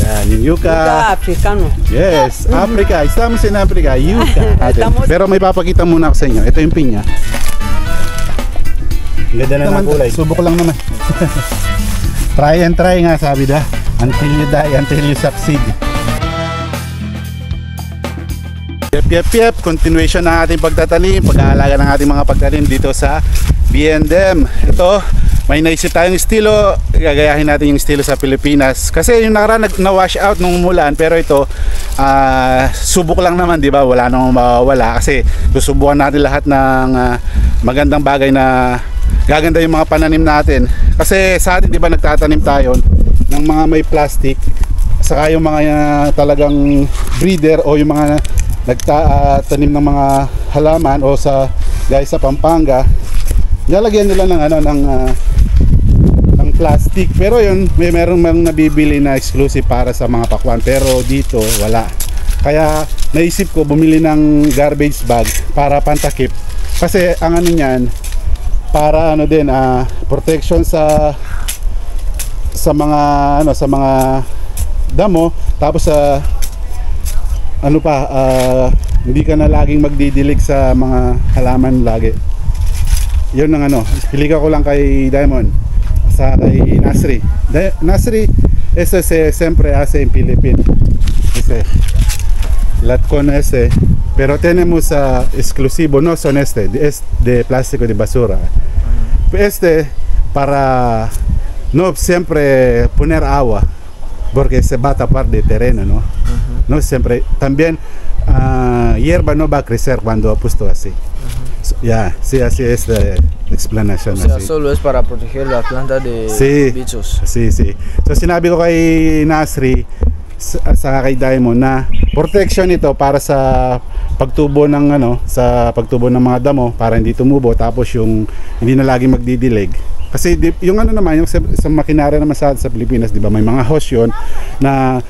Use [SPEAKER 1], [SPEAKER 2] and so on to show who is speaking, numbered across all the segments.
[SPEAKER 1] Yan, yung yuca.
[SPEAKER 2] Yuca africano.
[SPEAKER 1] Yes, Africa. Estamos in Africa. Yuca.
[SPEAKER 2] Estamos-
[SPEAKER 1] Pero may papakita muna ako sa inyo. Ito yung pinya. Ang ganda na ng kulay. Subok lang naman. Try and try nga, sabi da. Until you die, until you succeed. Yep. Continuation ng ating pagtatanim, pag-aalaga ng ating mga pagtanim dito sa B&M. Ito, may naisip tayong estilo, gagayahin natin yung estilo sa Pilipinas. Kasi yung nakaraan na-wash out nung umulan, pero ito, subok lang naman, di ba? Wala namang mawawala kasi susubukan natin lahat ng magandang bagay na gaganda yung mga pananim natin. Kasi sa atin, di ba, nagtatanim tayo ng mga may plastic, saka yung mga talagang breeder o yung mga nagtanim ng mga halaman o sa guys sa Pampanga, nilalagyan nila ng ng plastic. Pero yun, meron nabibili na exclusive para sa mga pakwan, pero dito wala. Kaya naisip ko bumili ng garbage bag para pantakip, kasi ang ano niyan, para din protection sa mga damo, tapos hindi ka na laging magdidilig sa mga halaman lagi. Yun ang piliga ko lang kay Diamond sa kay Nasri. Nasri, ese siempre hace en Philippines. Ese lat con ese, pero tenemos exclusivo, no son es de plástico de basura. Para no siempre poner agua, porque se va a tapar de terreno, ¿no? No siempre. También hierba no va a crecer cuando puesto así. Sí, así es la explanación.
[SPEAKER 3] O sea,
[SPEAKER 1] así.
[SPEAKER 3] solo es para proteger la planta de bichos.
[SPEAKER 1] Sí. So sinabi ko kay Nasri sa kay Diamond na protection ito para sa pagtubo ng mga damo, para hindi tumubo, tapos yung hindi na lagi magdidilig. Kasi yung naman, yung sa makinarya naman sa Pilipinas, di ba, may mga host yun na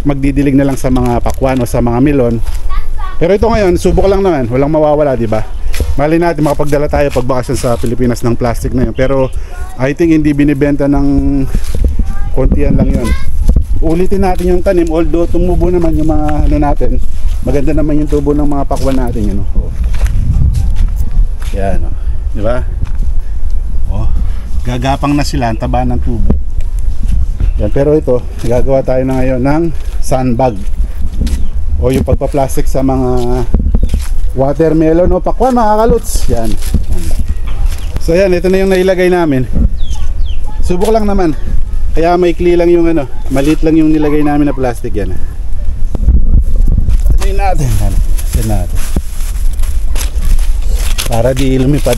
[SPEAKER 1] magdidilig na lang sa mga pakwan o sa mga melon. Pero ito ngayon, subok lang naman, walang mawawala, di ba? Mali natin makapagdala tayo pagbakasyon sa Pilipinas ng plastic na yun. Pero I think hindi binibenta ng kontian lang yun. Ulitin natin yung tanim, although tumubo naman yung mga natin. Maganda naman yung tubo ng mga pakwan natin, yun. Yan, di ba? Gagapang na sila, ang taba ng tubo. Yan, pero ito, gagawa tayo na ngayon ng sandbag o yung pagpa-plastic sa mga watermelon o pakwan, mga kaluts. Yan. So yan, ito na yung nailagay namin. Subok lang naman, kaya maikli lang yung maliit lang yung nilagay namin na plastic. Yan. Tignan natin. Para di lumipad.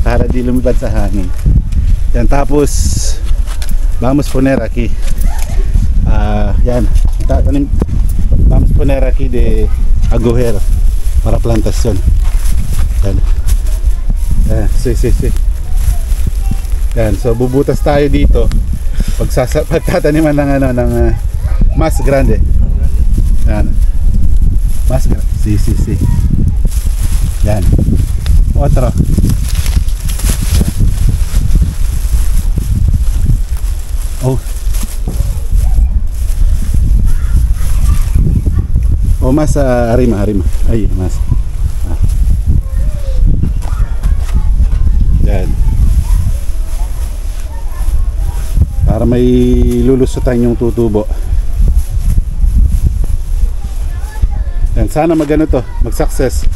[SPEAKER 1] Para di lumipad sa hangin. Yan, tapos vamos poner aquí yan, vamos poner aquí de agujero para plantación. Yan. Sí. Yan, so bubutas tayo dito pagtataniman ng mas grande. Yan. Mas grande. Sí. Yan. Otro. Mas harima. Ay, mas. Yan. Para may lulusutan yung tutubo. Yan, sana mag-success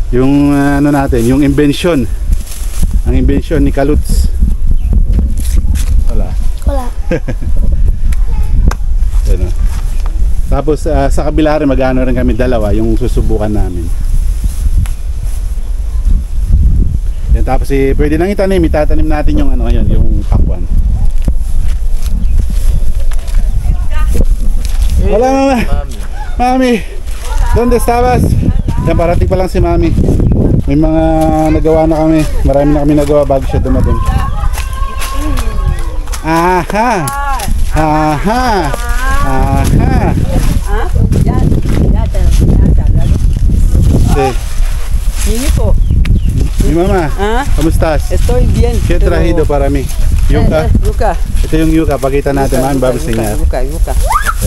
[SPEAKER 1] yung natin, yung invention. Ang invention ni Kaluts. Wala. Yan. Tapos sa kabila rin mag-ano rin kami dalawa yung susubukan namin. Yan, tapos pwede nang itatanim natin yung ngayon, yung pakwan. Hola Mami. ¿Dónde estabas? Yan, parating pa lang si Mami. May mga nagawa na kami. Marami na kami nagawa bago siya dumating. Aha. Sí.
[SPEAKER 2] Mi hijo.
[SPEAKER 1] Mi mamá, ¿cómo estás?
[SPEAKER 2] Estoy bien.
[SPEAKER 1] ¿Qué he traído para mí? Yuka.
[SPEAKER 2] Yuka.
[SPEAKER 1] Ito yung yuka. Pakita natin man, babasinya.
[SPEAKER 2] Yuka.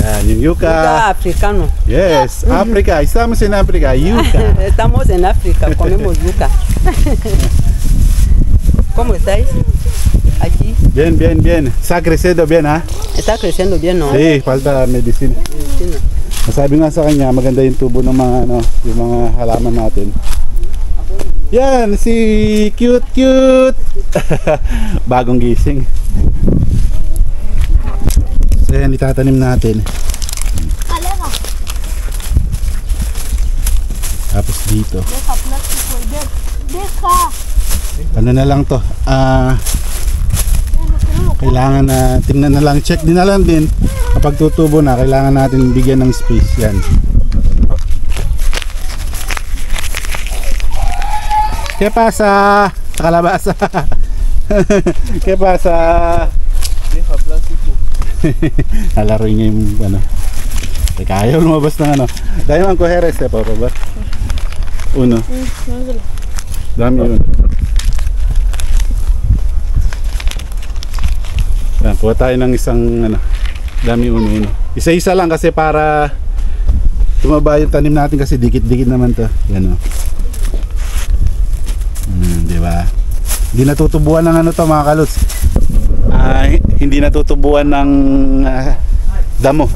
[SPEAKER 1] Yan, yung yuka.
[SPEAKER 2] Yuka africano.
[SPEAKER 1] Yes, Africa. Estamos en África. Yuka.
[SPEAKER 2] Estamos en África, comemos yuca. ¿Cómo estáis? Aquí.
[SPEAKER 1] Bien, bien, bien. Está creciendo bien, ha?
[SPEAKER 2] Está creciendo bien, ¿no?
[SPEAKER 1] Sí, falta medicina.
[SPEAKER 2] Medicina.
[SPEAKER 1] Masabi nga sa kanya, maganda yung tubo ng mga ano, yung mga halaman natin. Yan, si cute. Bagong gising. So yan, itatanim natin. Tapos dito. Ano na lang to? Kailangan na tingnan na lang, check din na lang din kapag tutubo na, kailangan natin bigyan ng space. Yan. ¿Qué pasa? Kalabasa. ¿Qué pasa?
[SPEAKER 3] Deja plástico.
[SPEAKER 1] Nalaro niya yung ano. Teka, ayaw lumabas ng ano. Dahil man coger este, por favor. Uno. Dami yun. Yan, kuha tayo ng isang ano. Dami uno. Isa-isa lang kasi para tumaba yung tanim natin kasi dikit-dikit naman to. Yan o. Di ba? Hindi natutubuan ng ano to mga kalots. Hindi natutubuan ng damo.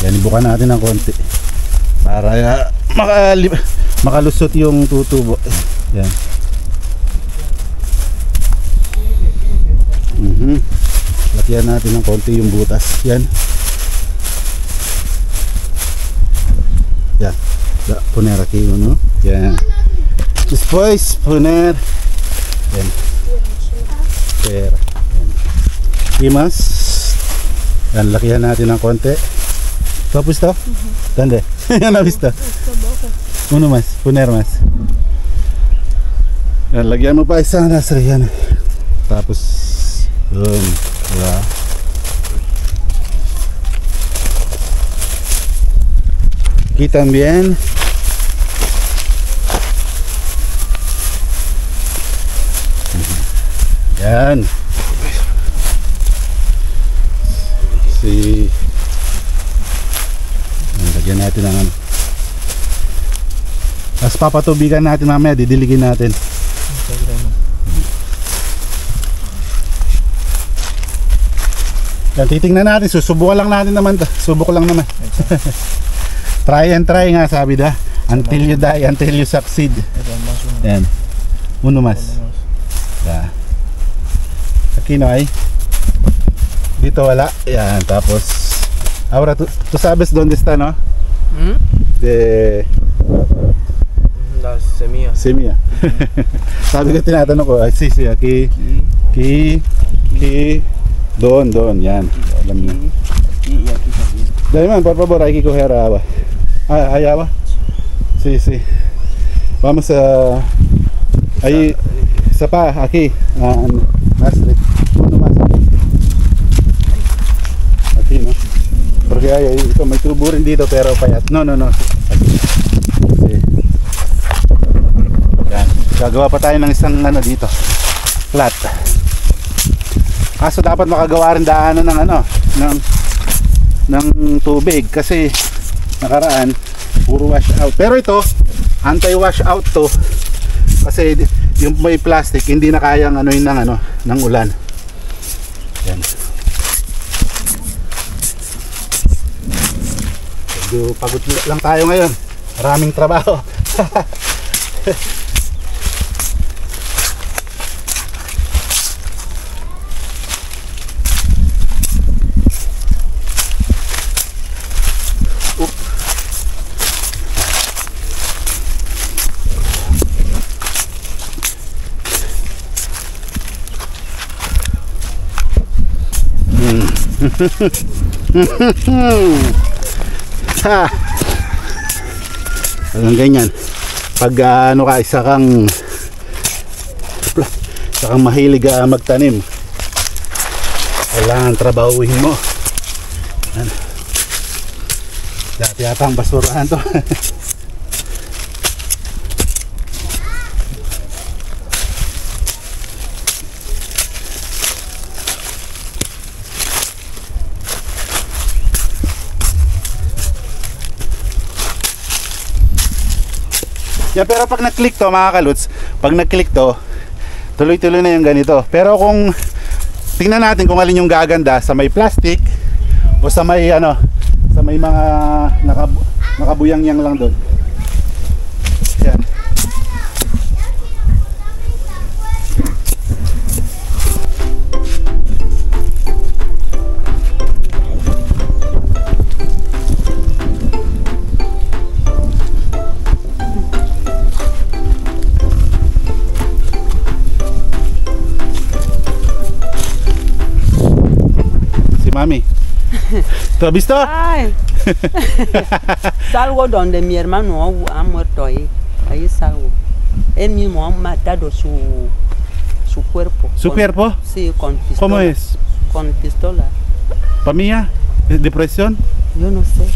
[SPEAKER 1] Yan, ibukan natin ng konti para makalusot yung tutubo. Yan. Latihan natin ng konti yung butas. Yan. Ya, poner aquí uno. Ya. Después poner. Bien. Pero. Y más. Yan, lakihan natin ng konti. Tapos to? Tande. Yan na visto. Uno más, poner más. Yan, lagyan mo pa isang nasri yan. Tapos boom. Diba? Aquí también. Yan. Lagyan natin ng ano. Tapos papatubigan natin mamaya, didiligin natin. Yan, titingnan natin, susubukan lang natin naman. Subok lang naman. Try and try nga sabi da. Until you die, until you succeed. Yan. Uno mas. Ya. Aquí no hay. Dito wala. Yan, tapos ahora tú sabes dónde está, no? De
[SPEAKER 3] La semilla.
[SPEAKER 1] Semilla. Sabi ko tinatanong ko, ay sí, aquí. Doon, yan. Alam niyo.
[SPEAKER 3] Aquí y aquí también.
[SPEAKER 1] Dale man, por favor, hay que coger agua. ¿Hay agua? Sí. Vamos a... Ahí, isa pa, aquí. Uno más. Aquí, no? Porque ito, may tubo rin dito pero payat. No. Aquí. Sí. Yan. Gagawa pa tayo ng isang ano dito. Flat. Kaso dapat makagawa rin daanan ng ano, ng tubig kasi nakaraan puro wash out. Pero ito anti-wash out to kasi yung may plastic hindi na kayang ano yun ng ulan. Yan. Medyo pagod lang tayo ngayon. Maraming trabaho. Hanggang ganyan pag ano ka isa kang mahilig magtanim, kailangan trabahuhin mo. Dati yata ang basurahan to. Yeah, pero pag nag-click to mga kaluts, pag nag-click to, tuloy-tuloy na yung ganito. Pero kung tingnan natin kung alin yung gaganda sa may plastic o sa may ano, sa may mga nakabuyang-yang lang doon. Yan. Mami, ¿tú has visto?
[SPEAKER 2] Ay. Salgo donde mi hermano ha muerto ahí. Ahí salgo. Él mismo ha matado su cuerpo.
[SPEAKER 1] ¿Su cuerpo?
[SPEAKER 2] Sí, con pistola.
[SPEAKER 1] ¿Cómo es?
[SPEAKER 2] Con pistola.
[SPEAKER 1] ¿Familia? ¿Depresión?
[SPEAKER 2] Yo no sé.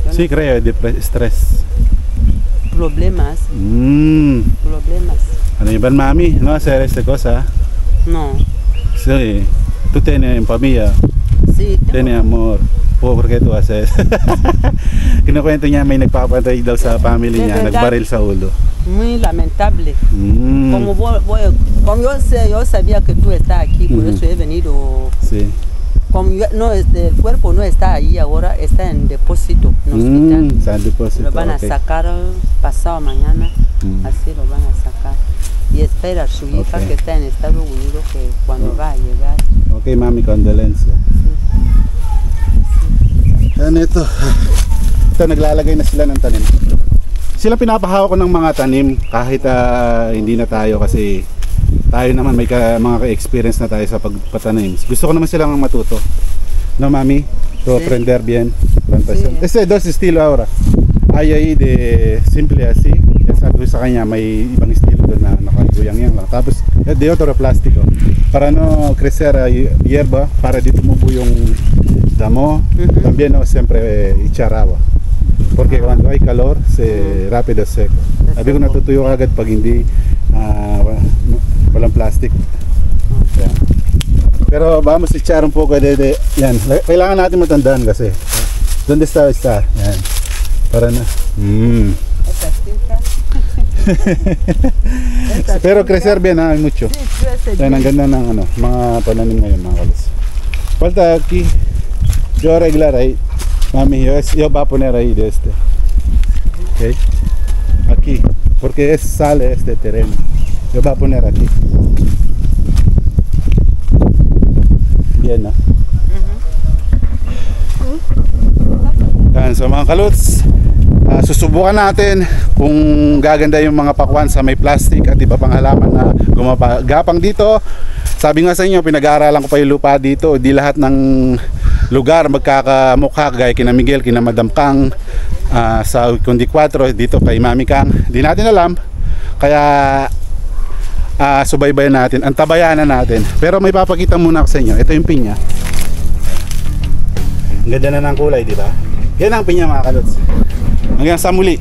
[SPEAKER 2] Yo
[SPEAKER 1] Sí,
[SPEAKER 2] no
[SPEAKER 1] creo, estrés.
[SPEAKER 2] sé. Problemas. Problemas.
[SPEAKER 1] Ano iban mami, no hacer esta cosa.
[SPEAKER 2] No.
[SPEAKER 1] Sí, tú tienes familia,
[SPEAKER 2] Sí.
[SPEAKER 1] tienes amor. ¿Por qué tú haces? Kinukwento niya may nagpapatay daw sa family
[SPEAKER 2] De
[SPEAKER 1] niya,
[SPEAKER 2] verdad.
[SPEAKER 1] nagbaril sa ulo.
[SPEAKER 2] Muy lamentable.
[SPEAKER 1] Mm,
[SPEAKER 2] Como yo sé, yo sabía que tú estás aquí, por
[SPEAKER 1] Ujú.
[SPEAKER 2] eso he venido.
[SPEAKER 1] sí.
[SPEAKER 2] Como no, el cuerpo no está ahí ahora, está en depósito en hospital.
[SPEAKER 1] Sa depósito,
[SPEAKER 2] Lo van a
[SPEAKER 1] okay.
[SPEAKER 2] sacar pasado mañana,
[SPEAKER 1] Mm.
[SPEAKER 2] así lo van a sacar. Y espera a su hija
[SPEAKER 1] Okay.
[SPEAKER 2] que está en Estados Unidos que cuando
[SPEAKER 1] Oh.
[SPEAKER 2] va a llegar.
[SPEAKER 1] Okay, mami, condolencia. Yan ito. Ito, naglalagay na sila ng tanim. Sila pinapahawa ko ng mga tanim kahit hindi na tayo kasi tayo naman may mga experience na tayo sa pagpatanim. Gusto ko naman silang matuto. No, mami? To
[SPEAKER 2] Sí.
[SPEAKER 1] aprender bien plantación.
[SPEAKER 2] Sí.
[SPEAKER 1] Este dos estilo ahora. Hay ahí de simple así. Yan sabi ko sa kanya may ibang estilo doon na nakaguyang-yang lang. Tapos de otro plástico. Para no crecer hierba, para di tumubo yung damo.
[SPEAKER 2] Ujú.
[SPEAKER 1] También no siempre echar agua. Porque cuando hay calor, se rápido seco. Sabi ko natutuyo agad pag hindi walang plastic. Yan. Pero vamos a echar un poco de yan. Kailangan natin matandaan kasi. ¿Dónde está? Yan. Para na.
[SPEAKER 2] Esta cinta. Esta
[SPEAKER 1] Pero
[SPEAKER 2] cinta,
[SPEAKER 1] crecer bien, hay mucho.
[SPEAKER 2] Sí, crece
[SPEAKER 1] Yan, ang
[SPEAKER 2] bien.
[SPEAKER 1] ganda ng mga pananim ngayon mga kalis. Falta aquí. Yo arreglar ahí. Mami, yo va a poner ahí de este. Ok. Aquí. Porque sale este terreno. Yo va a poner aquí. Bien, ¿no? Yan, so mga kaluts, susubukan natin kung gaganda yung mga pakwan sa may plastic at iba pang halaman na gumapagapang dito. Sabi nga sa inyo, pinag-aaralan ko pa yung lupa dito. Di lahat ng lugar magkakamukha, gaya kina Miguel, kina Madam Kang, sa Kundi 4, dito kay Mami Kang. Di natin alam, kaya subaybayan natin, antabayanan natin. Pero may papakita muna ako sa inyo. Ito yung pinya. Ang ganda na ng kulay, di ba? Yan ang pinya mga kaluts. Hanggang sa muli.